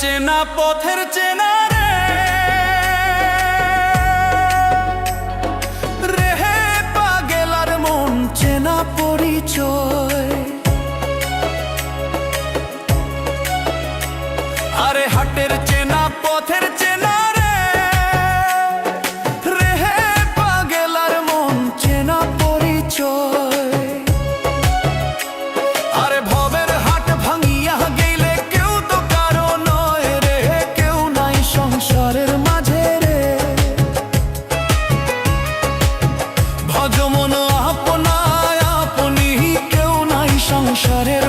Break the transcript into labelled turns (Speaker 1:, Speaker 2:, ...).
Speaker 1: চেনা পথের চেনা রে, রেহে পাগেলার মন চেনা পরিচয়। আরে হাটের চেনা পথের চেনা রে, রেহে পাগেলার মন চেনা পরিচয়। আরে ভবের হাট ভাঙিয়া গেলে কেউ তো কারো নয় রে, কেউ নাই সংসারের মাঝে রে। ভজ মন আপনায় আপনি, কেউ নাই সংসারের